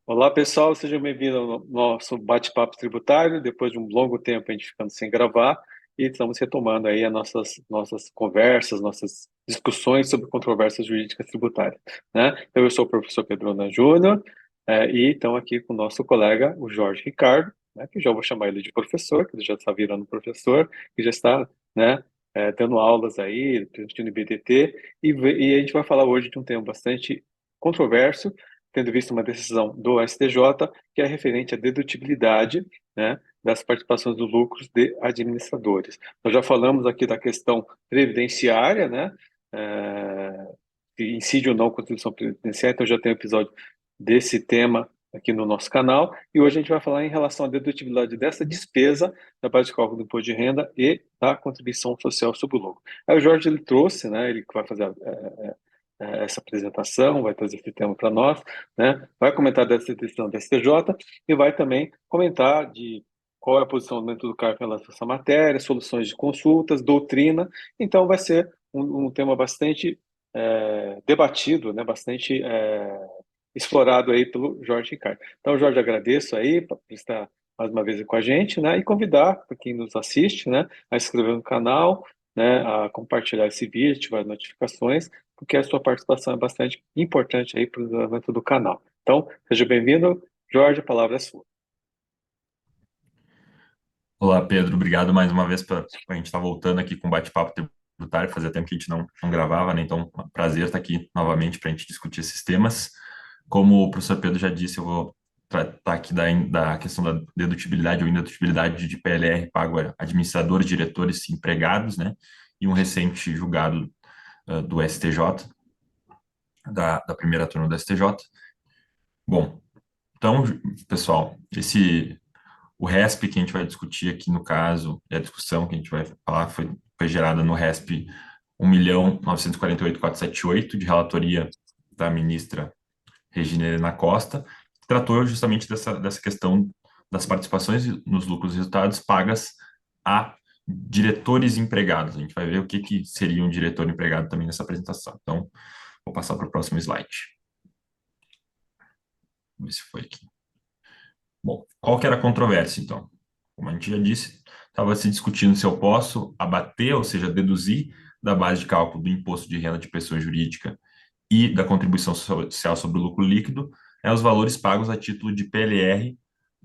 Olá, pessoal, sejam bem-vindos ao nosso bate-papo tributário. Depois de um longo tempo a gente ficando sem gravar, e estamos retomando aí as nossas conversas, nossas discussões sobre controvérsias jurídicas tributárias, né? Então, eu sou o professor Pedro Ana Júnior, e estamos aqui com o nosso colega, o Jorge Ricardo, né, que já vou chamar ele de professor, que ele já está virando professor, que já está, né, dando aulas aí, transmitindo BTT, e a gente vai falar hoje de um tema bastante controverso, tendo visto uma decisão do STJ, que é referente à dedutibilidade, né, das participações dos lucros de administradores. Nós já falamos aqui da questão previdenciária, né, se incide ou não a contribuição previdenciária, então já tem um episódio desse tema aqui no nosso canal, e hoje a gente vai falar em relação à dedutibilidade dessa despesa da base de cálculo do imposto de renda e da contribuição social sobre o lucro. Aí o Jorge ele trouxe, né, ele que vai fazer essa apresentação, vai trazer esse tema para nós, né? Vai comentar dessa decisão da STJ e vai também comentar de qual é a posicionamento do CARF em relação a essa matéria, soluções de consultas, doutrina. Então, vai ser um tema bastante debatido, né? Bastante explorado aí pelo Jorge Ricardo. Então, Jorge, agradeço aí por estar mais uma vez com a gente, né? E convidar para quem nos assiste, né? A se inscrever no canal, né? A compartilhar esse vídeo, ativar notificações, porque a sua participação é bastante importante aí para o desenvolvimento do canal. Então, seja bem-vindo, Jorge, a palavra é sua. Olá, Pedro. Obrigado mais uma vez para a gente estar voltando aqui com o bate-papo tributário. Fazia tempo que a gente não gravava, né? Então, é um prazer estar aqui novamente para a gente discutir esses temas. Como o professor Pedro já disse, eu vou tratar aqui da questão da dedutibilidade ou indedutibilidade de PLR pago a administradores, diretores e empregados, né? E um recente julgado do STJ, da primeira turma do STJ. Bom, então, pessoal, o RESP que a gente vai discutir aqui no caso, e a discussão que a gente vai falar foi gerada no RESP 1.948.478, de relatoria da ministra Regina Helena Costa, que tratou justamente dessa questão das participações nos lucros e resultados pagas a diretores empregados. A gente vai ver o que seria um diretor empregado também nessa apresentação. Então, vou passar para o próximo slide. Vamos ver se foi aqui. Bom, qual que era a controvérsia, então? Como a gente já disse, estava se discutindo se eu posso abater, ou seja, deduzir da base de cálculo do imposto de renda de pessoa jurídica e da contribuição social sobre o lucro líquido, os valores pagos a título de PLR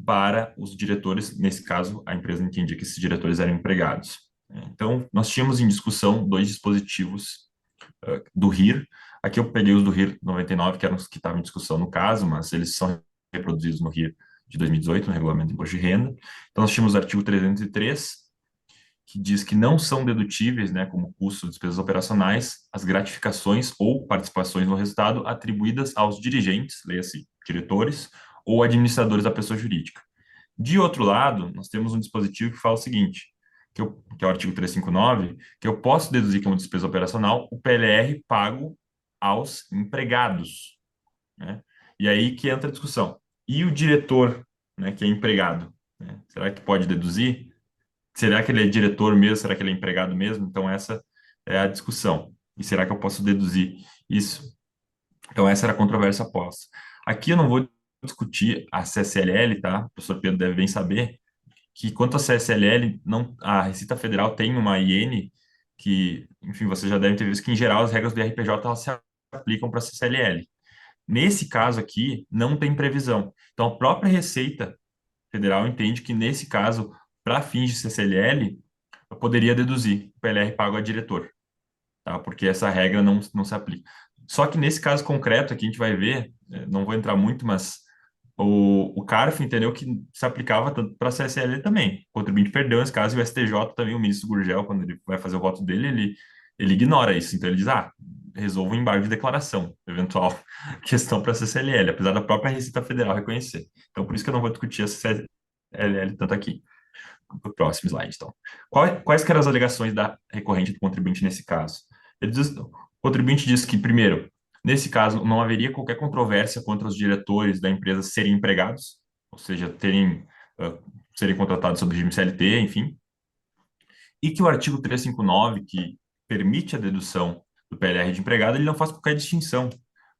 para os diretores. Nesse caso, a empresa entendia que esses diretores eram empregados. Então, nós tínhamos em discussão dois dispositivos do RIR. Aqui eu peguei os do RIR 99, que eram os que estavam em discussão no caso, mas eles são reproduzidos no RIR de 2018, no Regulamento de Imposto de Renda. Então, nós tínhamos o artigo 303, que diz que não são dedutíveis, né, como custos de despesas operacionais, as gratificações ou participações no resultado atribuídas aos dirigentes, leia-se diretores, ou administradores da pessoa jurídica. De outro lado, nós temos um dispositivo que fala o seguinte, que é o artigo 359, que eu posso deduzir como despesa operacional o PLR pago aos empregados, né? E aí que entra a discussão. E o diretor, né, que é empregado, né? Será que pode deduzir? Será que ele é diretor mesmo? Será que ele é empregado mesmo? Então, essa é a discussão. E será que eu posso deduzir isso? Então, essa era a controvérsia posta. Aqui eu não vou discutir a CSLL, tá? O professor Pedro deve bem saber que, quanto à CSLL, não, a Receita Federal tem uma IN que, enfim, você já deve ter visto que, em geral, as regras do RPJ elas se aplicam para a CSLL. Nesse caso aqui, não tem previsão. Então, a própria Receita Federal entende que, nesse caso, para fins de CCLL, eu poderia deduzir o PLR pago a diretor, tá? Porque essa regra não se aplica. Só que nesse caso concreto aqui, a gente vai ver, não vou entrar muito, mas o CARF entendeu que se aplicava tanto para a CSL também. O contribuinte perdeu nesse caso, e o STJ também, o ministro Gurgel, quando ele vai fazer o voto dele, ele ignora isso. Então ele diz, resolva o embargo de declaração, eventual questão para a CCLL, apesar da própria Receita Federal reconhecer. Então por isso que eu não vou discutir a CCLL tanto aqui. Para o próximo slide, então. Quais que eram as alegações da recorrente do contribuinte nesse caso? O contribuinte diz que, primeiro, nesse caso, não haveria qualquer controvérsia contra os diretores da empresa serem empregados, ou seja, serem contratados sob regime CLT, enfim, e que o artigo 359, que permite a dedução do PLR de empregado, ele não faz qualquer distinção,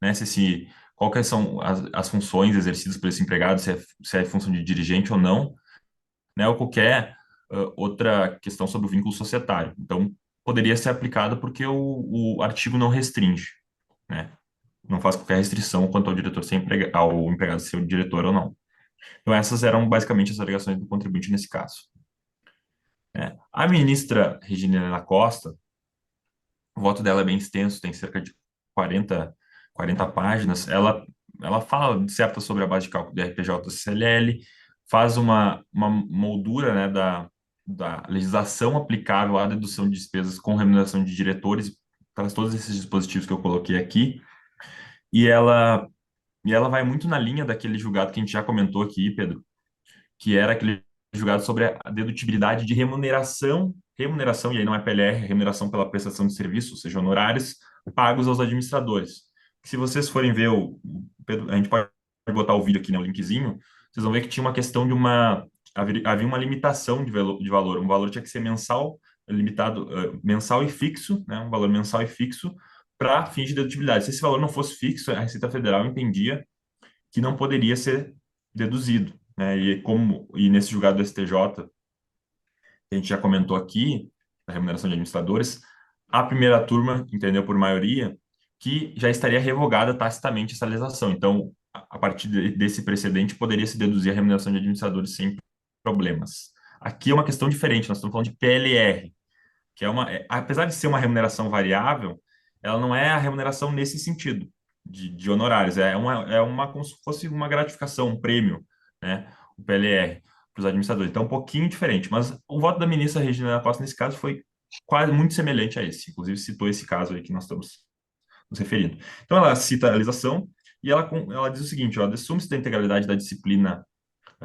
né? Se esse quais são as funções exercidas por esse empregado, se é função de dirigente ou não, né, ou qualquer outra questão sobre o vínculo societário. Então, poderia ser aplicado porque o artigo não restringe, né? Não faz qualquer restrição quanto ao diretor ser ao empregado ser o diretor ou não. Então, essas eram basicamente as alegações do contribuinte nesse caso, né? A ministra Regina Helena Costa, o voto dela é bem extenso, tem cerca de 40 páginas. Ela fala, disserta sobre a base de cálculo do RPJ-CLL, faz uma moldura, né, da legislação aplicável à dedução de despesas com remuneração de diretores, traz todos esses dispositivos que eu coloquei aqui, e ela vai muito na linha daquele julgado que a gente já comentou aqui, Pedro, que era aquele julgado sobre a dedutibilidade de remuneração, e aí não é PLR, é remuneração pela prestação de serviço, ou seja, honorários pagos aos administradores. Se vocês forem ver Pedro, a gente pode botar o vídeo aqui, né, o linkzinho, vocês vão ver que tinha uma questão havia uma limitação de valor, um valor tinha que ser mensal, limitado, mensal e fixo, né, um valor mensal e fixo para fins de dedutibilidade. Se esse valor não fosse fixo, a Receita Federal entendia que não poderia ser deduzido, né? E nesse julgado do STJ, que a gente já comentou aqui, da remuneração de administradores, a primeira turma entendeu por maioria que já estaria revogada tacitamente essa legislação. Então, a partir desse precedente, poderia se deduzir a remuneração de administradores sem problemas. Aqui é uma questão diferente, nós estamos falando de PLR, que apesar de ser uma remuneração variável, ela não é a remuneração nesse sentido, de honorários, como se fosse uma gratificação, um prêmio, né, o PLR, para os administradores. Então, é um pouquinho diferente, mas o voto da ministra Regina Costa, nesse caso, foi quase muito semelhante a esse, inclusive citou esse caso aí que nós estamos nos referindo. Então, ela cita a legislação e ela diz o seguinte, ó, assume-se da integralidade da disciplina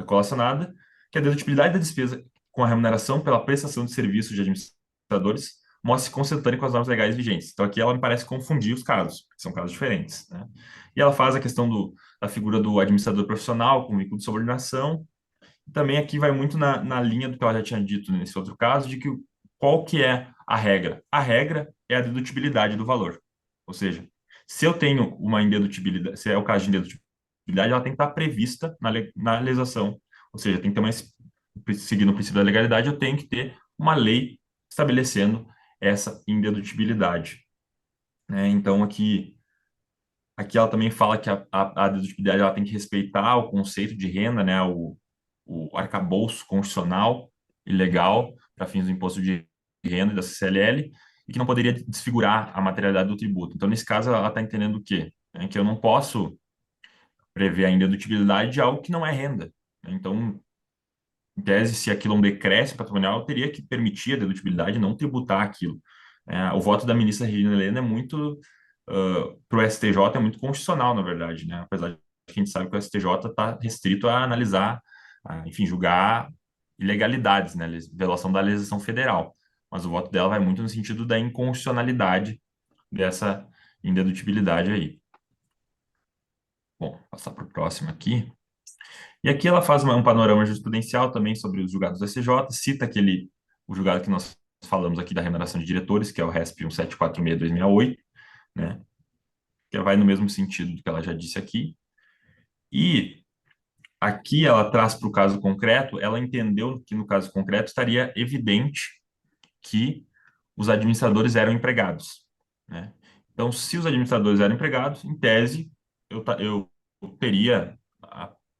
colacionada, que a dedutibilidade da despesa com a remuneração pela prestação de serviços de administradores mostra-se consentânea com as normas legais vigentes. Então, aqui ela me parece confundir os casos, que são casos diferentes, né? E ela faz a questão da figura do administrador profissional com vínculo de subordinação. Também aqui vai muito na linha do que ela já tinha dito nesse outro caso, de que qual que é a regra? A regra é a dedutibilidade do valor. Ou seja, se eu tenho uma indedutibilidade, se é o caso de indedutibilidade, ela tem que estar prevista na legislação. Ou seja, tem que ter seguindo o princípio da legalidade, eu tenho que ter uma lei estabelecendo essa indedutibilidade, né? Então, aqui ela também fala que a dedutibilidade ela tem que respeitar o conceito de renda, né? O arcabouço constitucional e legal para fins do imposto de renda e da CCLL, e que não poderia desfigurar a materialidade do tributo. Então, nesse caso, ela está entendendo o quê? Que eu não posso prever a indedutibilidade de algo que não é renda, né? Então, em tese, se aquilo é um decréscimo patrimonial, eu teria que permitir a dedutibilidade e não tributar aquilo. O voto da ministra Regina Helena é muito, para o STJ, é muito constitucional, na verdade, né? Apesar de que a gente sabe que o STJ está restrito a analisar, enfim, julgar ilegalidades, né? Violação da legislação federal. Mas o voto dela vai muito no sentido da inconstitucionalidade dessa indedutibilidade aí. Bom, passar para o próximo aqui. E aqui ela faz um panorama jurisprudencial também sobre os julgados do STJ, cita o julgado que nós falamos aqui da remuneração de diretores, que é o RESP 1746/2068, né? Que vai no mesmo sentido do que ela já disse aqui. E aqui ela traz para o caso concreto, ela entendeu que no caso concreto estaria evidente que os administradores eram empregados, né? Então, se os administradores eram empregados, em tese, eu teria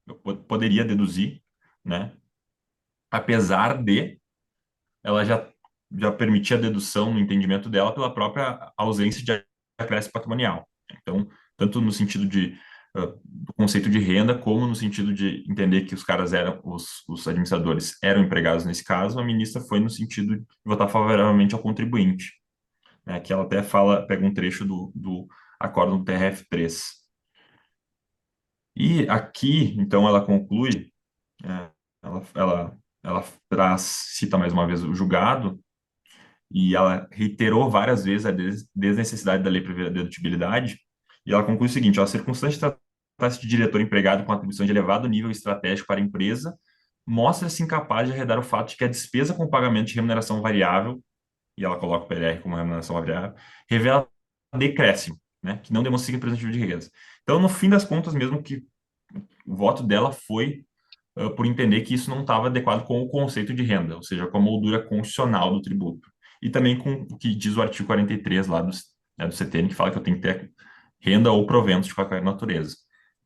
eu poderia deduzir, né? Apesar de ela já permitir a dedução no entendimento dela pela própria ausência de acréscimo patrimonial. Então, tanto no sentido do conceito de renda, como no sentido de entender que os caras os administradores eram empregados nesse caso, a ministra foi no sentido de votar favoravelmente ao contribuinte, né, que ela até pega um trecho do acórdão do TRF3. E aqui, então, ela conclui, é, ela cita mais uma vez o julgado, e ela reiterou várias vezes a desnecessidade da lei prevê a dedutibilidade, e ela conclui o seguinte: ó, a circunstância de tratar-se de diretor empregado com atribuição de elevado nível estratégico para a empresa mostra-se incapaz de arredar o fato de que a despesa com pagamento de remuneração variável, e ela coloca o PLR como remuneração variável, revela decréscimo, né, que não demonstra signo representativo de riqueza. Então, no fim das contas, mesmo que o voto dela foi por entender que isso não estava adequado com o conceito de renda, ou seja, com a moldura constitucional do tributo. E também com o que diz o artigo 43 lá do CTN, que fala que eu tenho que ter renda ou proventos de qualquer natureza.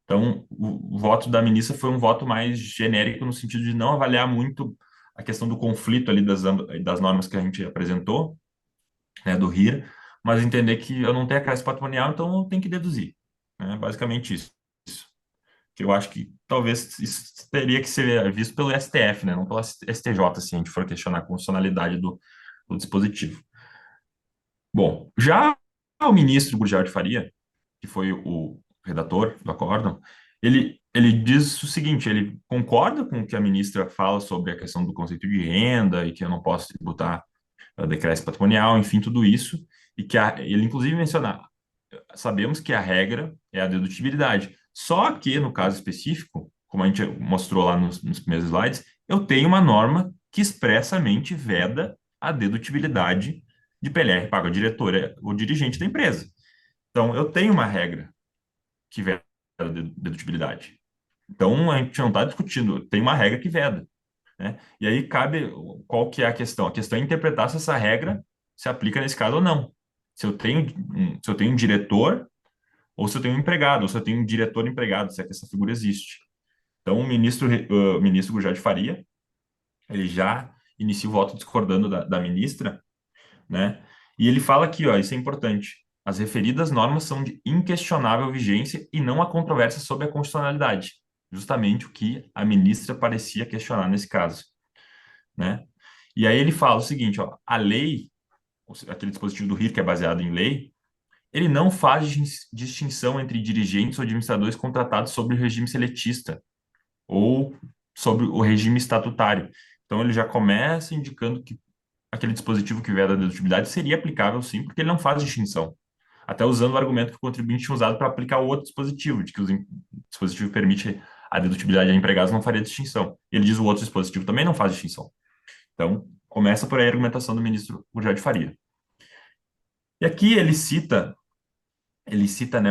Então, o voto da ministra foi um voto mais genérico, no sentido de não avaliar muito a questão do conflito ali das normas que a gente apresentou, né, do RIR, mas entender que eu não tenho a classe patrimonial, então eu tenho que deduzir. Né? Basicamente isso. Que eu acho que talvez isso teria que ser visto pelo STF, né? Não pelo STJ, se a gente for questionar a constitucionalidade do dispositivo. Bom, já o ministro Gurgel de Faria, que foi o redator do acórdão, ele diz o seguinte, ele concorda com o que a ministra fala sobre a questão do conceito de renda e que eu não posso tributar decréscimo patrimonial, enfim, tudo isso, e que ele inclusive menciona, sabemos que a regra é a dedutibilidade, só que no caso específico, como a gente mostrou lá nos primeiros slides, eu tenho uma norma que expressamente veda a dedutibilidade de PLR pago ao diretor ou dirigente da empresa. Então, eu tenho uma regra que veda a dedutibilidade. Então, a gente não está discutindo, tem uma regra que veda, né? E aí cabe, qual que é a questão? A questão é interpretar se essa regra se aplica nesse caso ou não. Se eu tenho um diretor, ou se eu tenho um empregado, ou se eu tenho um diretor empregado, se é que essa figura existe. Então, o ministro Gurgel de Faria, ele já inicia o voto discordando da ministra, né? E ele fala aqui, ó, isso é importante. As referidas normas são de inquestionável vigência e não há controvérsia sobre a constitucionalidade. Justamente o que a ministra parecia questionar nesse caso, né? E aí ele fala o seguinte, ó, a lei, aquele dispositivo do RIR que é baseado em lei, ele não faz distinção entre dirigentes ou administradores contratados sob o regime seletista ou sobre o regime estatutário. Então ele já começa indicando que aquele dispositivo que vier da dedutibilidade seria aplicável sim, porque ele não faz distinção. Até usando o argumento que o contribuinte tinha usado para aplicar o outro dispositivo, de que o dispositivo permite a dedutibilidade a empregados não faria distinção. Ele diz o outro dispositivo também não faz distinção. Então, começa por aí a argumentação do ministro Gurgel de Faria. E aqui ele cita, né,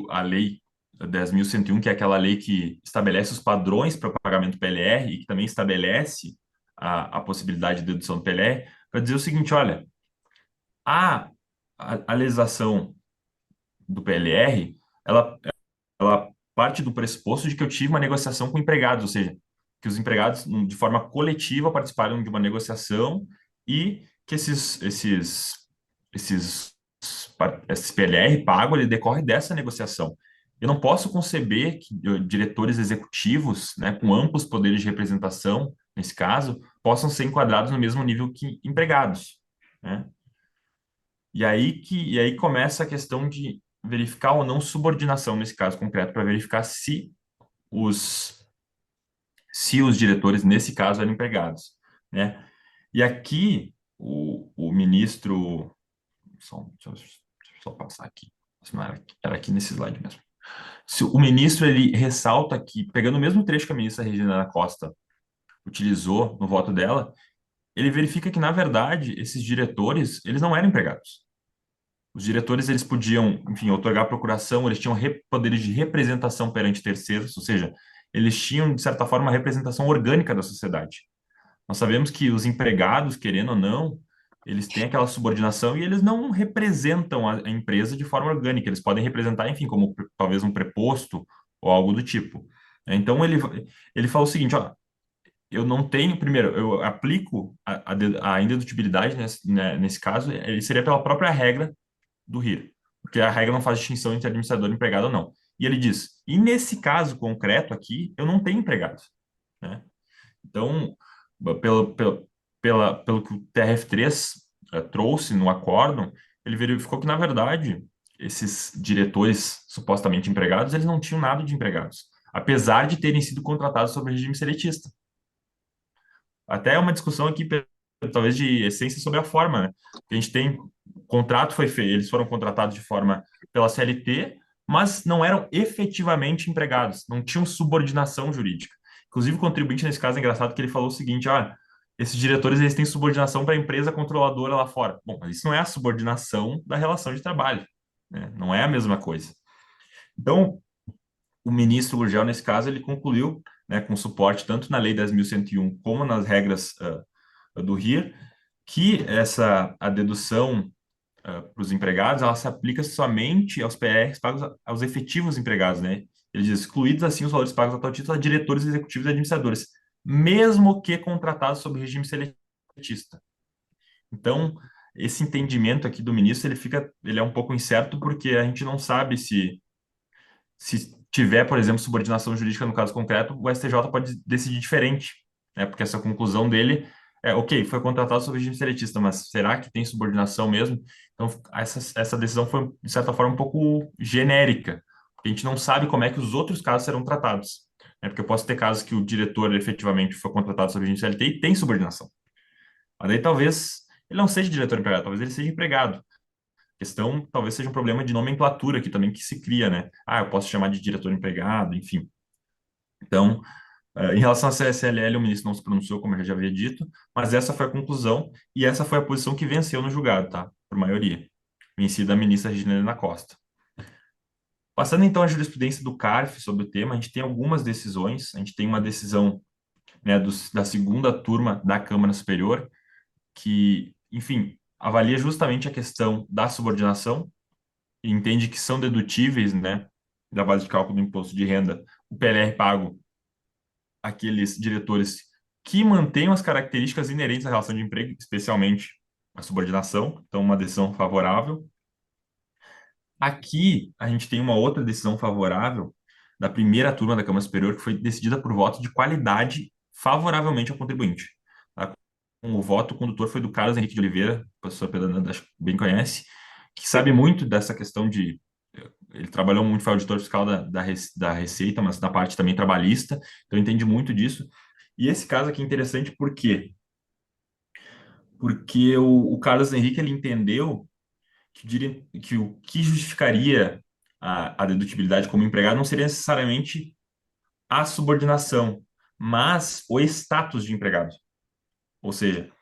a lei 10.101, que é aquela lei que estabelece os padrões para o pagamento PLR e que também estabelece a possibilidade de dedução do PLR, para dizer o seguinte, olha, a, a legislação do PLR, ela parte do pressuposto de que eu tive uma negociação com empregados, ou seja, que os empregados, de forma coletiva, participaram de uma negociação e que esses, esse PLR pago, ele decorre dessa negociação. Eu não posso conceber que diretores executivos, né, com amplos poderes de representação, nesse caso, possam ser enquadrados no mesmo nível que empregados, né? E aí começa a questão de verificar ou não subordinação nesse caso concreto, para verificar os, se os diretores, nesse caso, eram empregados, né? E aqui, o ministro... deixa eu só passar aqui. Não era aqui nesse slide mesmo. O ministro, ele ressalta que, pegando o mesmo trecho que a ministra Regina da Costa utilizou no voto dela, ele verifica que, na verdade, esses diretores, eles não eram empregados. Os diretores, eles podiam, enfim, otorgar procuração, eles tinham poderes de representação perante terceiros, ou seja, eles tinham, de certa forma, uma representação orgânica da sociedade. Nós sabemos que os empregados, querendo ou não, eles têm aquela subordinação e eles não representam a empresa de forma orgânica, eles podem representar, enfim, como talvez um preposto ou algo do tipo. Então, ele fala o seguinte, ó, eu não tenho, primeiro, eu aplico a indedutibilidade nesse caso, ele seria pela própria regra do RIR, porque a regra não faz distinção entre administrador e empregado ou não. E ele diz, e nesse caso concreto aqui, eu não tenho empregados, né? Então, pelo que o TRF3 trouxe no acórdão, ele verificou que, na verdade, esses diretores supostamente empregados, eles não tinham nada de empregados, apesar de terem sido contratados sob regime seletista. Até é uma discussão aqui, talvez, de essência sobre a forma, né? A gente tem, o contrato foi feito, eles foram contratados de forma pela CLT, mas não eram efetivamente empregados, não tinham subordinação jurídica. Inclusive, o contribuinte, nesse caso, é engraçado que ele falou o seguinte, olha, esses diretores, eles têm subordinação para a empresa controladora lá fora. Bom, mas isso não é a subordinação da relação de trabalho, né? Não é a mesma coisa. Então, o ministro Gurgel, nesse caso, ele concluiu, né, com suporte tanto na Lei 10.101 como nas regras do RIR, que a dedução para os empregados, ela se aplica somente aos PRs pagos aos efetivos empregados, né? Ele diz, excluídos assim os valores pagos a tal título a diretores executivos e administradores, mesmo que contratados sob regime seletista. Então, esse entendimento aqui do ministro, ele é um pouco incerto porque a gente não sabe se tiver, por exemplo, subordinação jurídica no caso concreto, o STJ pode decidir diferente, né? Porque essa conclusão dele ok, foi contratado sob regime seletista, mas será que tem subordinação mesmo? Então, essa decisão foi, de certa forma, um pouco genérica, porque a gente não sabe como é que os outros casos serão tratados, né? Porque eu posso ter casos que o diretor efetivamente foi contratado sob regime CLT e tem subordinação. Mas daí talvez ele não seja diretor empregado, talvez ele seja empregado. A questão talvez seja um problema de nomenclatura aqui também que se cria, né? Ah, eu posso chamar de diretor empregado, enfim. Então, em relação à CSLL, o ministro não se pronunciou, como eu já havia dito, mas essa foi a conclusão e essa foi a posição que venceu no julgado, tá? Por maioria. Vencida a ministra Regina Helena Costa. Passando então à jurisprudência do CARF sobre o tema, a gente tem algumas decisões. A gente tem uma decisão, né, da segunda turma da Câmara Superior, que, enfim, avalia justamente a questão da subordinação e entende que são dedutíveis, né, da base de cálculo do imposto de renda, o PLR pago aqueles diretores que mantenham as características inerentes à relação de emprego, especialmente a subordinação, então uma decisão favorável. Aqui a gente tem uma outra decisão favorável da primeira turma da Câmara Superior, que foi decidida por voto de qualidade favoravelmente ao contribuinte. Tá? O voto condutor foi do Carlos Henrique de Oliveira, o professor Pedro Nanda, acho que bem conhece, que sabe muito dessa questão de. Ele trabalhou muito, foi auditor fiscal da Receita, mas na parte também trabalhista, então entende muito disso. E esse caso aqui é interessante por quê? Porque o Carlos Henrique ele entendeu que o que justificaria a dedutibilidade como empregado não seria necessariamente a subordinação, mas o status de empregado. Ou seja,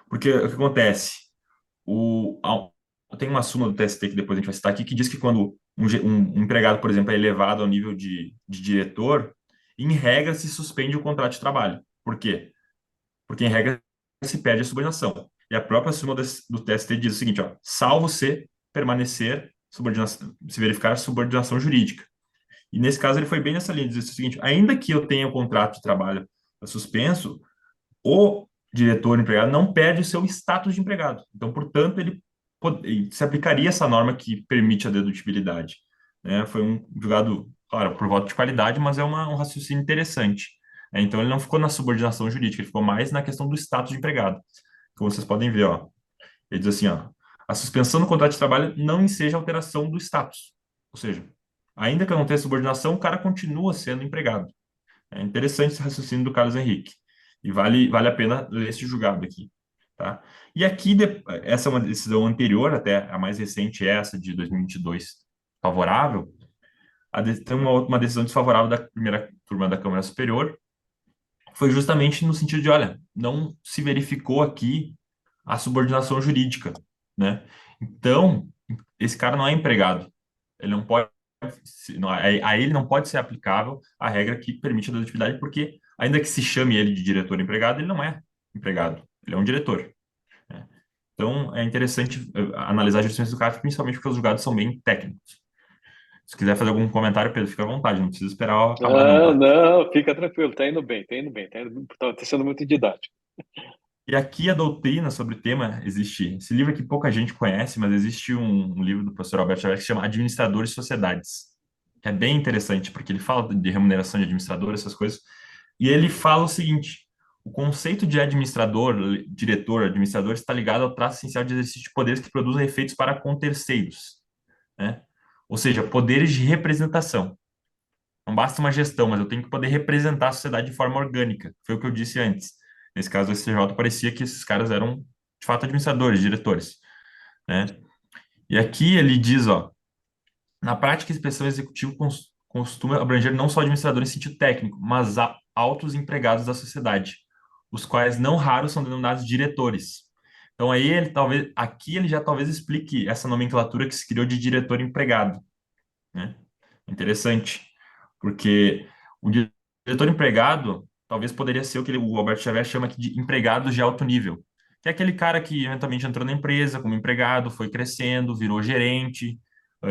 porque o que acontece? Tem uma súmula do TST que depois a gente vai citar aqui que diz que quando um empregado, por exemplo, é elevado ao nível de diretor, em regra se suspende o contrato de trabalho. Por quê? Porque em regra se perde a subordinação. E a própria súmula do TST diz o seguinte, ó, salvo se permanecer subordinação, se verificar a subordinação jurídica. E nesse caso ele foi bem nessa linha, diz o seguinte, ainda que eu tenha o contrato de trabalho suspenso, o diretor empregado não perde o seu status de empregado. Então, portanto, ele se aplicaria essa norma que permite a dedutibilidade. Né? Foi um julgado, claro, por voto de qualidade, mas é um raciocínio interessante. Então, ele não ficou na subordinação jurídica, ele ficou mais na questão do status de empregado. Como vocês podem ver, ó, ele diz assim, ó, a suspensão do contrato de trabalho não enseja alteração do status. Ou seja, ainda que eu não tenha subordinação, o cara continua sendo empregado. É interessante esse raciocínio do Carlos Henrique. E vale a pena ler esse julgado aqui. Tá? E aqui, essa é uma decisão anterior, até a mais recente, essa de 2022, favorável. Tem uma decisão desfavorável da primeira turma da Câmara Superior, foi justamente no sentido de, olha, não se verificou aqui a subordinação jurídica, né? Então, esse cara não é empregado. Ele não pode, a ele não pode ser aplicável a regra que permite a dedutibilidade, porque ainda que se chame ele de diretor empregado, ele não é empregado, ele é um diretor, né? Então, é interessante analisar a jurisprudência do CARF, principalmente porque os julgados são bem técnicos. Se quiser fazer algum comentário, Pedro, fica à vontade, não precisa esperar eu acabar, não, Ah, tá? não, fica tranquilo, tá indo bem, tá indo bem, tá sendo muito didático. E aqui a doutrina sobre o tema existe. Esse livro aqui pouca gente conhece, mas existe um livro do professor Alberto Xavier que se chama Administradores e Sociedades. Que é bem interessante, porque ele fala de remuneração de administrador, essas coisas. E ele fala o seguinte: o conceito de administrador, diretor, administrador está ligado ao traço essencial de exercício de poderes que produzem efeitos para com terceiros, né? Ou seja, poderes de representação. Não basta uma gestão, mas eu tenho que poder representar a sociedade de forma orgânica. Foi o que eu disse antes. Nesse caso do STJ, parecia que esses caras eram, de fato, administradores, diretores, né? E aqui ele diz, ó, na prática, a expressão executivo costuma abranger não só administradores em sentido técnico, mas altos empregados da sociedade, os quais não raros são denominados diretores. Então aí ele talvez aqui ele já talvez explique essa nomenclatura que se criou de diretor empregado, né? Interessante, porque o diretor empregado talvez poderia ser o que o Alberto Xavier chama aqui de empregado de alto nível, que é aquele cara que eventualmente entrou na empresa como empregado, foi crescendo, virou gerente,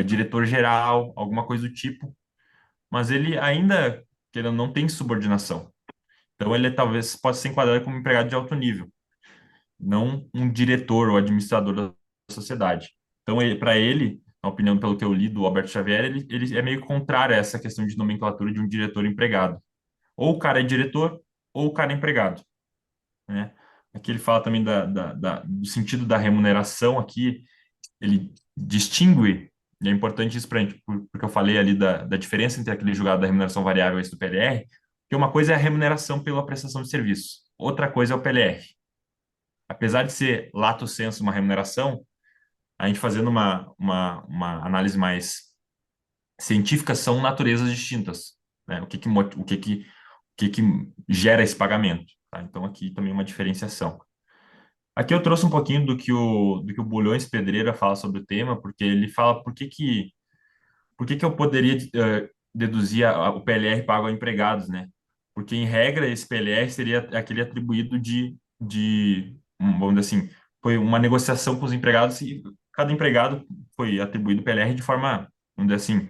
diretor geral, alguma coisa do tipo, mas ele ainda, que ele não tem subordinação. Então ele talvez possa ser enquadrado como empregado de alto nível, não um diretor ou administrador da sociedade. Então, para ele, na opinião, pelo que eu li do Alberto Xavier, ele é meio contrário a essa questão de nomenclatura de um diretor empregado. Ou o cara é diretor, ou o cara é empregado, né? Aqui ele fala também do sentido da remuneração aqui, ele distingue, e é importante isso para gente, porque eu falei ali da diferença entre aquele julgado da remuneração variável e esse do PLR, que uma coisa é a remuneração pela prestação de serviço, outra coisa é o PLR. Apesar de ser lato sensu uma remuneração, a gente fazendo uma análise mais científica, são naturezas distintas, né? O que que gera esse pagamento, tá? Então, aqui também uma diferenciação. Aqui eu trouxe um pouquinho do que o Bulhões Pedreira fala sobre o tema, porque ele fala por que que eu poderia deduzir o PLR pago a empregados, né? Porque, em regra, esse PLR seria aquele atribuído vamos dizer assim, foi uma negociação com os empregados e cada empregado foi atribuído o PLR de forma, vamos dizer assim,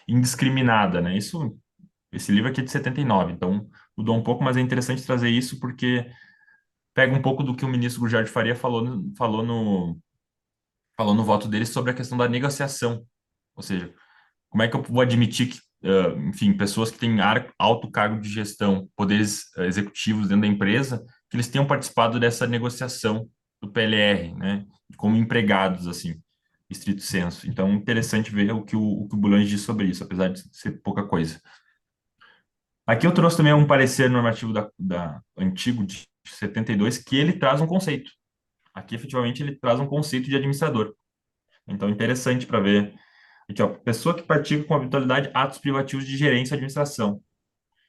indiscriminada, né? Esse livro aqui é de 79, então mudou um pouco, mas é interessante trazer isso porque pega um pouco do que o ministro Gurgel de Faria falou no voto dele sobre a questão da negociação. Ou seja, como é que eu vou admitir que, enfim, pessoas que têm alto cargo de gestão, poderes executivos dentro da empresa, que eles tenham participado dessa negociação do PLR, né, como empregados, assim, estrito sensu. Então, interessante ver o que o Boulanger diz sobre isso, apesar de ser pouca coisa. Aqui eu trouxe também um parecer normativo da antigo de 72, que ele traz um conceito. Aqui, efetivamente, ele traz um conceito de administrador. Então, interessante para ver. Aqui, ó, pessoa que pratica com habitualidade atos privativos de gerência e administração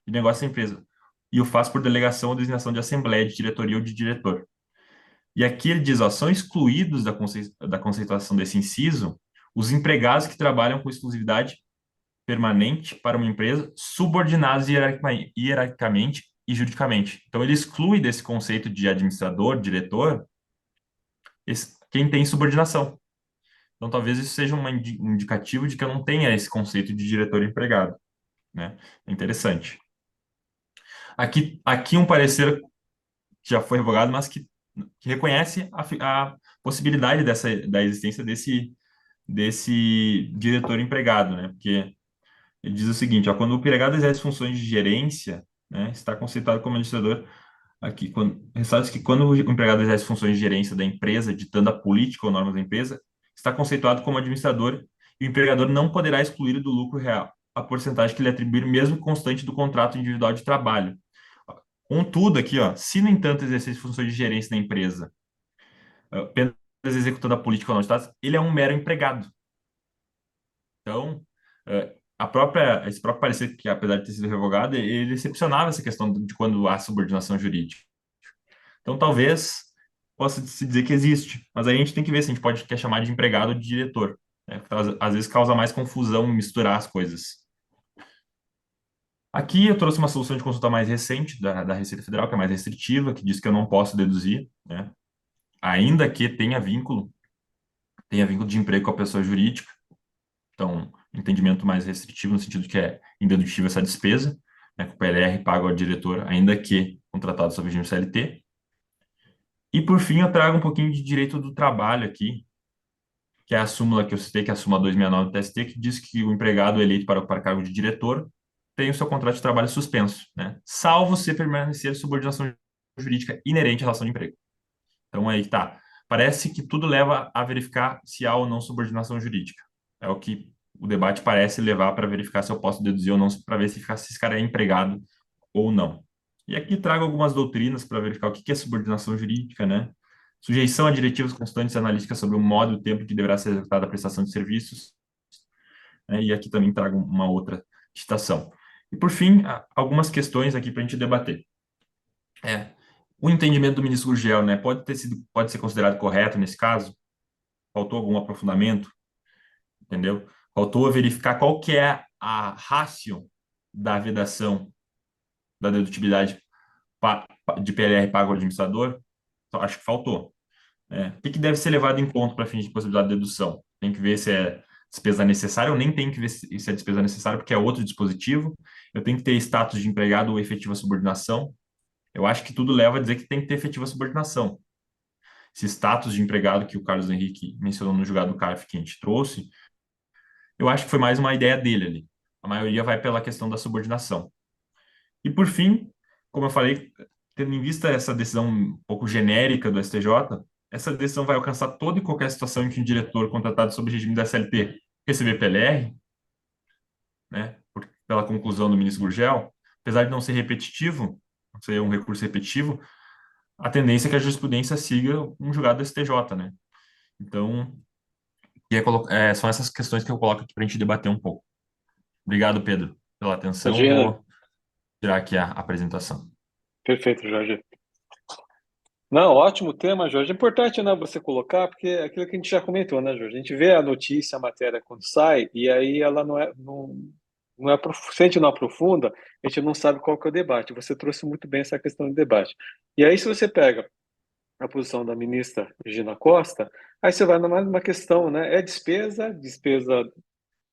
de negócio da empresa e o faz por delegação ou designação de assembleia, de diretoria ou de diretor. E aqui ele diz, ó, são excluídos da conceituação desse inciso os empregados que trabalham com exclusividade permanente para uma empresa, subordinados hierarquicamente e juridicamente. Então, ele exclui desse conceito de administrador, diretor, quem tem subordinação. Então, talvez isso seja um indicativo de que eu não tenha esse conceito de diretor empregado, né? É interessante. Aqui um parecer que já foi revogado, mas que reconhece a possibilidade da existência desse diretor empregado, né? Porque ele diz o seguinte, ó, quando o empregado exerce funções de gerência, né, está conceituado como administrador. Aqui, ressalta que quando o empregado exerce funções de gerência da empresa, ditando a política ou normas da empresa, está conceituado como administrador e o empregador não poderá excluir do lucro real a porcentagem que lhe atribuir, mesmo constante do contrato individual de trabalho. Contudo, aqui, ó, se, no entanto, exercer funções de gerência da empresa, apenas executando a política ou normas de ele é um mero empregado. Então, esse próprio parecer, que apesar de ter sido revogado, ele excepcionava essa questão de quando há subordinação jurídica. Então, talvez possa se dizer que existe, mas aí a gente tem que ver se a gente quer chamar de empregado ou de diretor, né? Porque às vezes causa mais confusão misturar as coisas. Aqui eu trouxe uma solução de consulta mais recente da Receita Federal, que é mais restritiva, que diz que eu não posso deduzir, né? Ainda que tenha vínculo de emprego com a pessoa jurídica. Então, entendimento mais restritivo no sentido que é indedutível essa despesa, né, que o PLR paga ao diretor, ainda que contratado sob regime CLT. E, por fim, eu trago um pouquinho de direito do trabalho aqui, que é a súmula que eu citei, que é a súmula 269 do TST, que diz que o empregado eleito para ocupar cargo de diretor tem o seu contrato de trabalho suspenso, né, salvo se permanecer subordinação jurídica inerente à relação de emprego. Então, aí tá. Parece que tudo leva a verificar se há ou não subordinação jurídica. É o que o debate parece levar para verificar se eu posso deduzir ou não, para ver se esse cara é empregado ou não. E aqui trago algumas doutrinas para verificar o que é subordinação jurídica, né? Sujeição a diretivas constantes e analíticas sobre o modo e o tempo que deverá ser executada a prestação de serviços, né? E aqui também trago uma outra citação. E, por fim, algumas questões aqui para a gente debater. O entendimento do ministro Gurgel, né, pode ser considerado correto nesse caso? Faltou algum aprofundamento, entendeu? Faltou verificar qual que é a ratio da vedação da dedutibilidade de PLR pago ao administrador. Então, acho que faltou. Né? O que que deve ser levado em conta para fins de possibilidade de dedução? Tem que ver se é despesa necessária ou nem tem que ver se é despesa necessária, porque é outro dispositivo. Eu tenho que ter status de empregado ou efetiva subordinação. Eu acho que tudo leva a dizer que tem que ter efetiva subordinação. Esse status de empregado que o Carlos Henrique mencionou no julgado do CARF que a gente trouxe, eu acho que foi mais uma ideia dele ali. A maioria vai pela questão da subordinação. E por fim, como eu falei, tendo em vista essa decisão um pouco genérica do STJ, essa decisão vai alcançar toda e qualquer situação em que um diretor contratado sob o regime da CLT receber PLR, né, pela conclusão do ministro Gurgel, apesar de não ser repetitivo, não ser um recurso repetitivo, a tendência é que a jurisprudência siga um julgado do STJ, né? Então, são essas questões que eu coloco aqui para a gente debater um pouco. Obrigado, Pedro, pela atenção. Imagina. Vou tirar aqui a apresentação. Perfeito, Jorge. Não, ótimo tema, Jorge. É importante, né, você colocar, porque é aquilo que a gente já comentou, né, Jorge? A gente vê a notícia, a matéria quando sai, e aí ela se a gente não aprofunda, a gente não sabe qual que é o debate. Você trouxe muito bem essa questão do debate. E aí, se você pega a posição da ministra Regina Costa, aí você vai numa questão, né? É despesa, despesa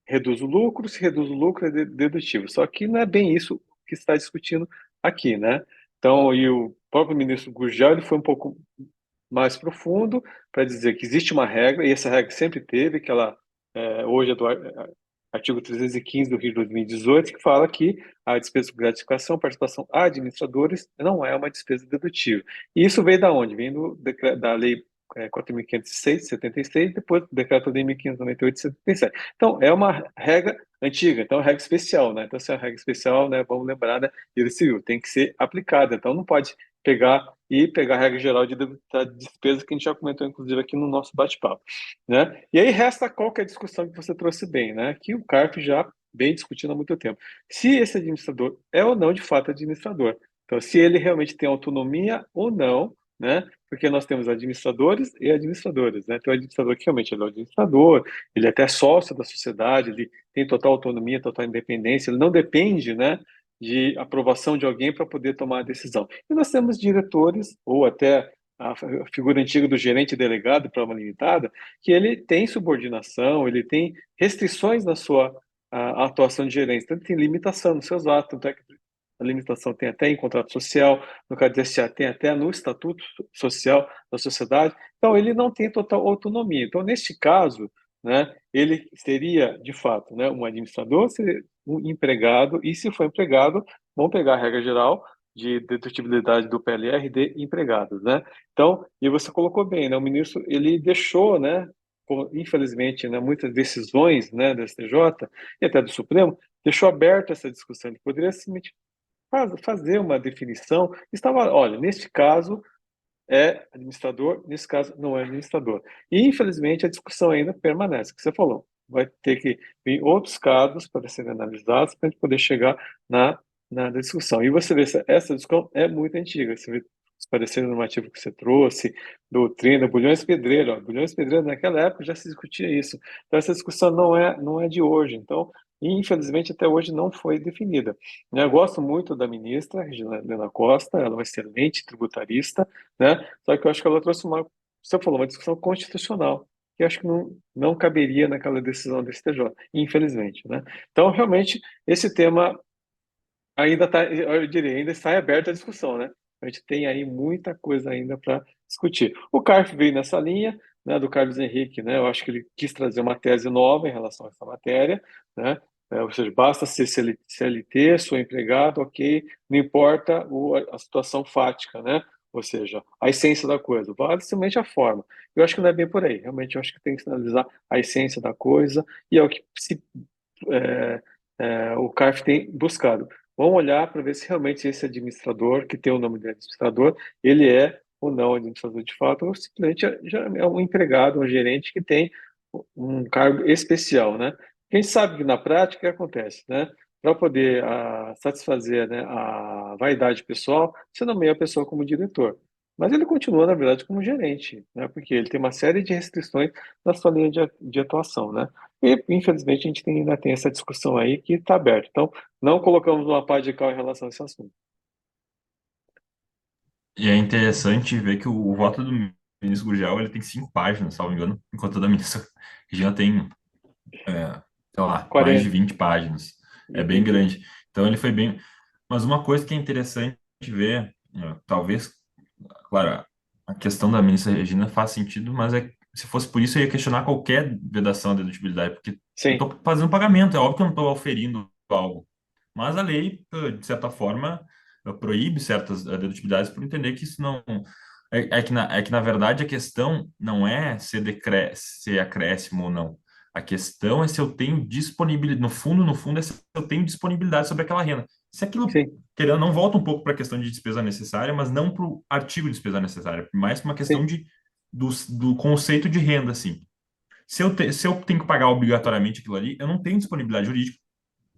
reduz o lucro, se reduz o lucro é dedutível. Só que não é bem isso que está discutindo aqui, né? Então, e o próprio ministro Gurgel, ele foi um pouco mais profundo para dizer que existe uma regra, e essa regra sempre teve, que ela hoje é do artigo 315 do Rio de 2018, que fala que a despesa por gratificação, participação a administradores não é uma despesa dedutível. E isso veio da onde? Vem da lei 4.506 de 76, depois do decreto-lei 1.598 de 77. Então, é uma regra antiga, então é uma regra especial, né? Então, se é uma regra especial, né, vamos lembrar da Direito Civil, tem que ser aplicada. Então, não pode pegar a regra geral de despesa que a gente já comentou, inclusive, aqui no nosso bate-papo, né? E aí resta qual que é a discussão que você trouxe bem, né? Que o CARF já vem discutindo há muito tempo. Se esse administrador é ou não, de fato, administrador. Então, se ele realmente tem autonomia ou não, né? Porque nós temos administradores e administradores, né? Tem o administrador que realmente ele é o administrador, ele é até sócio da sociedade, ele tem total autonomia, total independência, ele não depende, né, de aprovação de alguém para poder tomar a decisão. E nós temos diretores, ou até a figura antiga do gerente delegado para uma limitada, que ele tem subordinação, ele tem restrições na sua atuação de gerente, então ele tem limitação nos seus atos, tanto é que a limitação tem até em contrato social, no caso do SA tem até no estatuto social da sociedade, então ele não tem total autonomia. Então, neste caso, né, ele seria, de fato, né, um administrador, seria um empregado, e se for empregado, vamos pegar a regra geral de dedutibilidade do PLR de empregados, né? Então, e você colocou bem, né, o ministro, ele deixou, né, infelizmente, né, muitas decisões, né, do STJ e até do Supremo, deixou aberta essa discussão. Ele poderia simplesmente fazer uma definição. Estava, olha, neste caso é administrador, nesse caso não é administrador. E, infelizmente, a discussão ainda permanece, que você falou. Vai ter que vir outros casos para serem analisados para a gente poder chegar na discussão. E você vê, essa discussão é muito antiga. Você vê os pareceres normativos que você trouxe, doutrina, Bulhões Pedreiro. Ó, Bulhões Pedreiro, naquela época, já se discutia isso. Então, essa discussão não é de hoje. Então, infelizmente, até hoje não foi definida. Eu gosto muito da ministra, Regina Helena Costa, ela é uma excelente tributarista, né? Só que eu acho que ela trouxe você falou, uma discussão constitucional, que eu acho que não caberia naquela decisão do STJ, infelizmente, né? Então, realmente, esse tema ainda está, eu diria, ainda está aberto à discussão, né? A gente tem aí muita coisa ainda para discutir. O CARF veio nessa linha, né, do Carlos Henrique, né? Eu acho que ele quis trazer uma tese nova em relação a essa matéria, né? Ou seja, basta ser CLT, sou empregado, ok, não importa a situação fática, né? Ou seja, a essência da coisa, vale simplesmente a forma. Eu acho que não é bem por aí, realmente eu acho que tem que analisar a essência da coisa, e é o que é, o CARF tem buscado. Vamos olhar para ver se realmente esse administrador, que tem o nome de administrador, ele é ou não administrador de fato, ou simplesmente já é um empregado, um gerente que tem um cargo especial, né? Quem sabe que na prática o que acontece, né? para poder satisfazer, né, a vaidade pessoal, você nomeia a pessoa como diretor. Mas ele continua, na verdade, como gerente, né, porque ele tem uma série de restrições na sua linha de atuação, né? E, infelizmente, a gente ainda tem essa discussão aí que está aberta. Então, não colocamos uma pá de cal em relação a esse assunto. E é interessante ver que o voto do ministro Gurgel, ele tem 5 páginas, salvo engano, enquanto o da ministra Regina tem, sei lá, mais de 40, 20 páginas. É bem entendi. grande. Então ele foi bem. Mas uma coisa que é interessante ver, talvez, claro, a questão da ministra Regina faz sentido, mas se fosse por isso eu ia questionar qualquer vedação à dedutibilidade, porque eu Sim, estou fazendo pagamento, é óbvio que eu não estou auferindo algo. Mas a lei, de certa forma, proíbe certas dedutibilidades por entender que isso não. É que, na verdade, a questão não é se é acréscimo ou não. A questão é se eu tenho disponibilidade. No fundo, é se eu tenho disponibilidade sobre aquela renda. Se aquilo, sim, querendo, não volta um pouco para a questão de despesa necessária, mas não para o artigo de despesa necessária, mais para uma questão sim, do conceito de renda, assim. Se eu tenho que pagar obrigatoriamente aquilo ali, eu não tenho disponibilidade jurídica.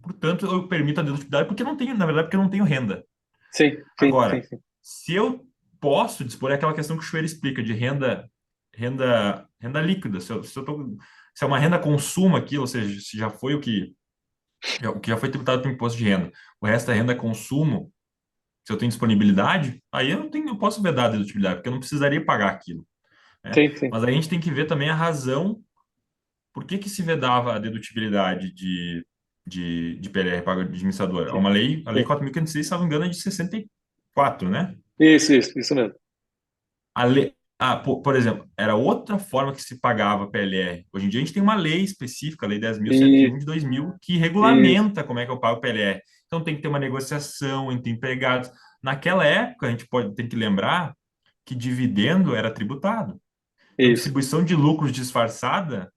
Portanto, eu permito a dedutibilidade porque eu não tenho, na verdade, porque eu não tenho renda. sim, sim, sim, Agora, sim. se eu posso dispor, é aquela questão que o Chueiro explica de renda líquida. Se é uma renda consumo aquilo, ou seja, se já foi o que já foi tributado para imposto de renda, o resto é renda consumo, se eu tenho disponibilidade, aí eu não tenho, eu posso vedar a dedutibilidade, porque eu não precisaria pagar aquilo, né? Sim, sim. Mas aí a gente tem que ver também a razão por que que se vedava a dedutibilidade de PLR para administrador? É Sim, uma lei, a lei sim. 4.506, se não me engano, é de 64, né? Isso mesmo. Por exemplo, era outra forma que se pagava PLR. Hoje em dia a gente tem uma lei específica, a Lei 10.101 Isso, de 2000, que isso, regulamenta como é que eu pago PLR. Então tem que ter uma negociação entre empregados. Naquela época, a gente tem que lembrar que dividendo era tributado. Então, isso, distribuição de lucros disfarçada,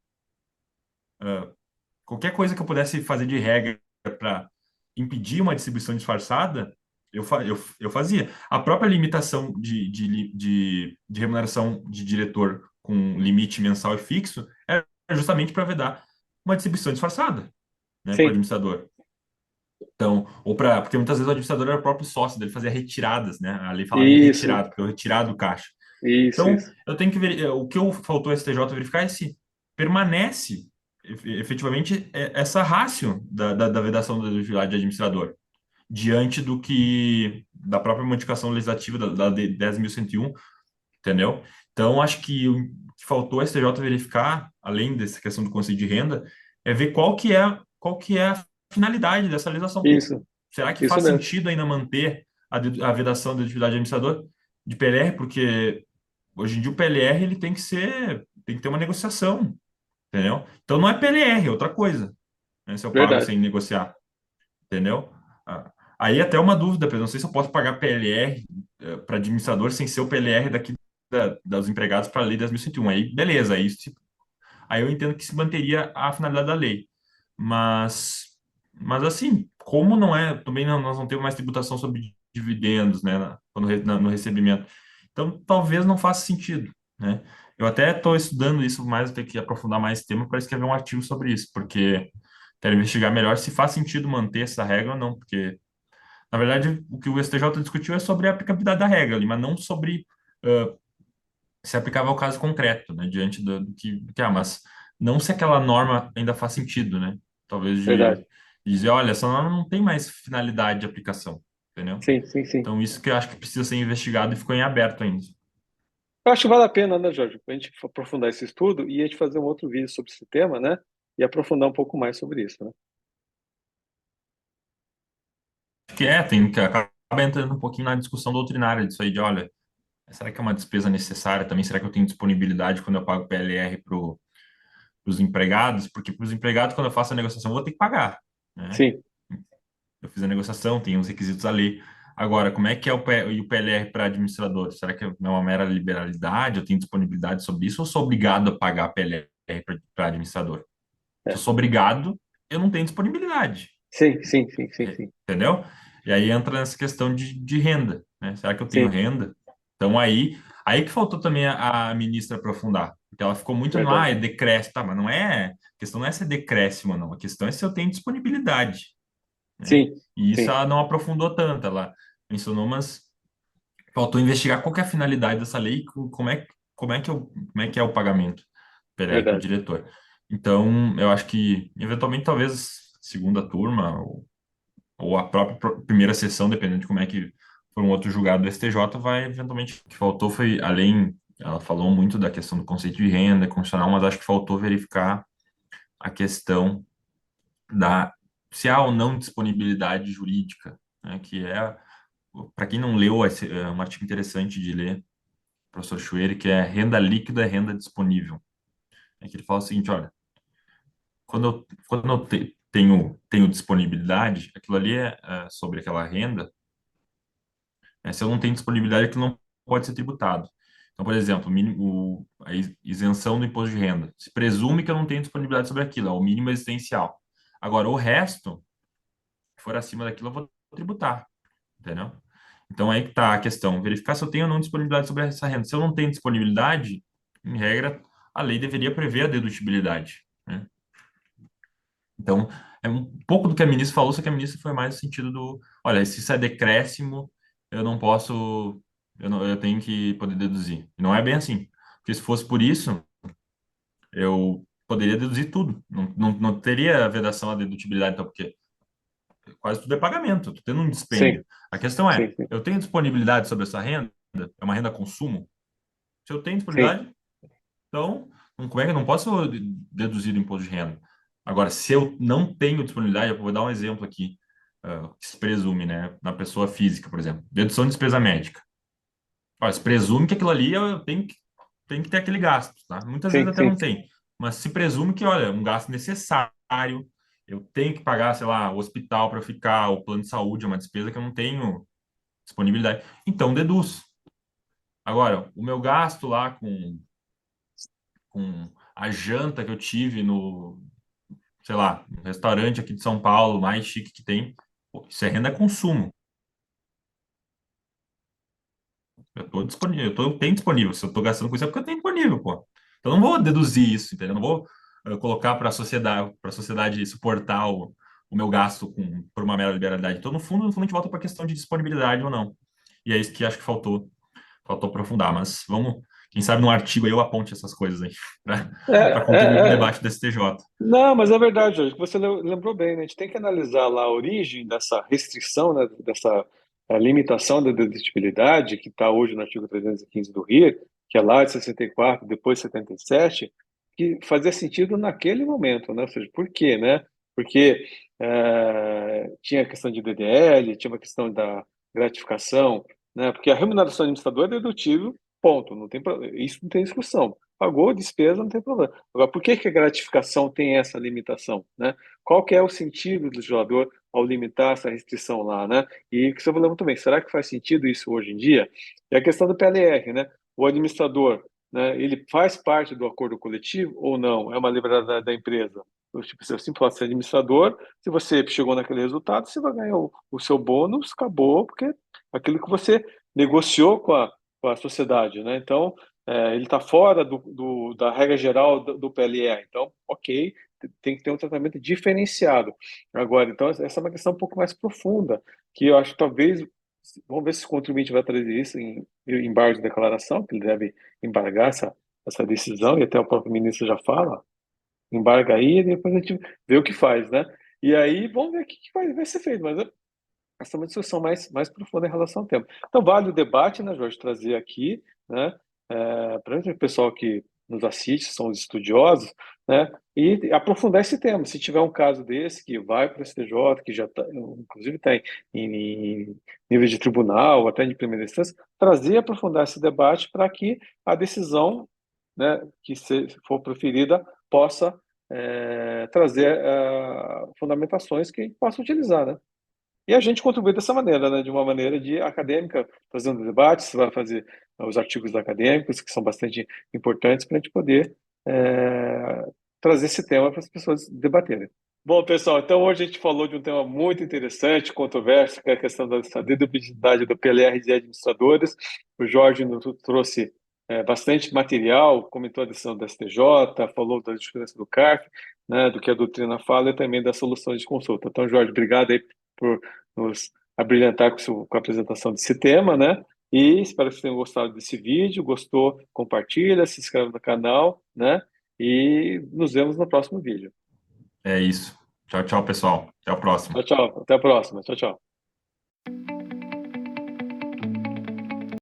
qualquer coisa que eu pudesse fazer de regra para impedir uma distribuição disfarçada, eu fazia. A própria limitação de remuneração de diretor com limite mensal e fixo era justamente para vedar uma distribuição disfarçada, né, para o sim, administrador. Então, porque muitas vezes o administrador era o próprio sócio, dele fazia retiradas, né? A lei falava em isso, retirada, porque eu retirado do caixa. isso, Então, isso. eu tenho que ver, o que faltou ao STJ verificar é se permanece efetivamente essa ratio da vedação da elegibilidade de administrador, diante da própria modificação legislativa da 10.101, entendeu? Então, acho que o que faltou ao STJ verificar, além dessa questão do conceito de renda, é ver qual que é a finalidade dessa legislação. Isso, Será que isso faz mesmo. sentido ainda manter a vedação da atividade de administrador de PLR? Porque hoje em dia o PLR ele tem que ter uma negociação, entendeu? Então não é PLR, é outra coisa, né, se eu pago Verdade. sem negociar, entendeu? Ah, aí até uma dúvida, Pedro, não sei se eu posso pagar PLR para administrador sem ser o PLR daqui dos empregados para a Lei 10.101. Aí beleza, aí eu entendo que se manteria a finalidade da lei. Mas assim, como não é, também nós não temos mais tributação sobre dividendos, né, no recebimento. Então, talvez não faça sentido, né? Eu até estou estudando isso mais, vou ter que aprofundar mais esse tema para escrever um artigo sobre isso, porque quero investigar melhor se faz sentido manter essa regra ou não, porque, na verdade, o que o STJ discutiu é sobre a aplicabilidade da regra ali, mas não sobre se aplicava ao caso concreto, né, diante mas não se aquela norma ainda faz sentido, né? Talvez Verdade. de dizer, olha, essa norma não tem mais finalidade de aplicação, entendeu? Sim, sim, sim. Então, isso que eu acho que precisa ser investigado e ficou em aberto ainda. Eu acho que vale a pena, né, Jorge, para a gente aprofundar esse estudo e a gente fazer um outro vídeo sobre esse tema, né? E aprofundar um pouco mais sobre isso, né? Acho que tem que acaba entrando um pouquinho na discussão doutrinária disso aí, de, olha, será que é uma despesa necessária também? Será que eu tenho disponibilidade quando eu pago PLR para os empregados? Porque para os empregados, quando eu faço a negociação, eu vou ter que pagar, né? Sim, Eu fiz a negociação, tem os requisitos ali. Agora, como é que é o PLR para administrador? Será que é uma mera liberalidade? Eu tenho disponibilidade sobre isso ou sou obrigado a pagar PLR para administrador? Se eu é. sou obrigado, eu não tenho disponibilidade, Sim, sim, sim, sim, sim. entendeu? E aí entra nessa questão de renda, né? Será que eu tenho Sim, renda? Então aí que faltou também a ministra aprofundar, porque ela ficou muito no, verdade. é decréscimo, tá, mas não é, a questão não é se é decréscimo, não, a questão é se eu tenho disponibilidade, né? Sim, E isso sim, ela não aprofundou tanto, ela mencionou, mas faltou investigar qual que é a finalidade dessa lei, como é que é o pagamento PLR para o verdade. diretor. Então, eu acho que, eventualmente, talvez segunda turma ou a própria primeira sessão, dependendo de como é que for um outro julgado do STJ, vai, eventualmente, o que faltou foi, além, ela falou muito da questão do conceito de renda constitucional, mas acho que faltou verificar a questão da se há ou não disponibilidade jurídica, né, que é, para quem não leu, é um artigo interessante de ler, professor Schwerer, que é renda líquida é renda disponível. É que ele fala o seguinte, olha, quando eu tenho disponibilidade, aquilo ali é sobre aquela renda, se eu não tenho disponibilidade, aquilo não pode ser tributado. Então, por exemplo, a isenção do imposto de renda. Se presume que eu não tenho disponibilidade sobre aquilo, é o mínimo existencial. Agora, o resto, se for acima daquilo, eu vou tributar, entendeu? Então, aí que está a questão, verificar se eu tenho ou não disponibilidade sobre essa renda. Se eu não tenho disponibilidade, em regra, a lei deveria prever a dedutibilidade, né? Então, é um pouco do que a ministra falou, só que a ministra foi mais no sentido do, olha, se isso é decréscimo, eu não posso, eu tenho que poder deduzir. E não é bem assim. Porque se fosse por isso, eu poderia deduzir tudo. Não teria vedação à dedutibilidade, então, porque quase tudo é pagamento, eu tô tendo um Sim, dispêndio. A questão sim, é, sim, eu tenho disponibilidade sobre essa renda? É uma renda a consumo? Se eu tenho sim, disponibilidade, então, como é que eu não posso deduzir do imposto de renda? Agora, se eu não tenho disponibilidade, eu vou dar um exemplo aqui, que se presume, né, na pessoa física, por exemplo, dedução de despesa médica. Olha, se presume que aquilo ali tem que ter aquele gasto, tá? Muitas vezes sim, até sim, não tem, mas se presume que, olha, um gasto necessário, eu tenho que pagar, sei lá, o hospital para ficar, o plano de saúde é uma despesa que eu não tenho disponibilidade, então deduz. Agora, o meu gasto lá com a janta que eu tive no, sei lá, um restaurante aqui de São Paulo, mais chique que tem, pô, isso é renda consumo. Eu tô disponível, eu tenho disponível. Se eu tô gastando com isso é porque eu tenho disponível, pô. Então eu não vou deduzir isso, entendeu? Eu não vou colocar para a sociedade suportar o meu gasto por uma mera liberalidade. Então, no fundo, a gente volta para a questão de disponibilidade ou não. E é isso que acho que faltou aprofundar. Mas vamos, quem sabe num artigo aí eu aponte essas coisas aí, para contribuir para o é. debate do STJ. Não, mas é verdade, Jorge, que você lembrou bem, né? A gente tem que analisar lá a origem dessa restrição, né, dessa limitação da dedutibilidade, que está hoje no artigo 315 do RIR, que é lá de 64, depois 77, que fazia sentido naquele momento, né? Ou seja, por quê, né? Porque tinha a questão de DDL, tinha uma questão da gratificação, né? Porque a remuneração do administrador é dedutível, ponto, não tem, isso não tem discussão. Pagou despesa, não tem problema. Agora, por que que a gratificação tem essa limitação, né? Qual que é o sentido do legislador ao limitar essa restrição lá, né? E que você falou também, será que faz sentido isso hoje em dia? É a questão do PLR, né? O administrador, né? Ele faz parte do acordo coletivo ou não? É uma liberdade da empresa? Tipo, se eu simples pode ser administrador, se você chegou naquele resultado, você vai ganhar o seu bônus, acabou, porque aquilo que você negociou com a sociedade, né? Então, ele está fora da regra geral do PLR. Então, ok, tem que ter um tratamento diferenciado. Agora, então, essa é uma questão um pouco mais profunda, que eu acho que talvez, vamos ver se o contribuinte vai trazer isso em embargo de declaração, que ele deve embargar essa decisão, e até o próprio ministro já fala, embarga aí, e depois a gente vê o que faz, né? E aí, vamos ver o que vai ser feito, mas essa é uma discussão mais profunda em relação ao tema. Então, vale o debate, né, Jorge, trazer aqui, né, para o pessoal que nos assiste, são os estudiosos, né, e aprofundar esse tema. Se tiver um caso desse que vai para o STJ, que já tá, inclusive está em nível de tribunal, até de primeira instância, trazer e aprofundar esse debate para que a decisão, né, que se for proferida possa trazer fundamentações que a gente possa utilizar, né? E a gente contribui dessa maneira, né? De uma maneira de acadêmica, fazendo debates, você vai fazer os artigos acadêmicos, que são bastante importantes para a gente poder trazer esse tema para as pessoas debaterem. Bom, pessoal, então hoje a gente falou de um tema muito interessante, controverso, que é a questão da dedutibilidade do PLR de administradores. O Jorge nos trouxe bastante material, comentou a decisão da STJ, falou da jurisprudência do CARF, né, do que a doutrina fala e também das soluções de consulta. Então, Jorge, obrigado aí por nos abrilhantar com a apresentação desse tema, né? E espero que vocês tenham gostado desse vídeo. Gostou? Compartilha, se inscreve no canal, né? E nos vemos no próximo vídeo. É isso. Tchau, tchau, pessoal. Até a próxima. Tchau, tchau. Até a próxima. Tchau, tchau.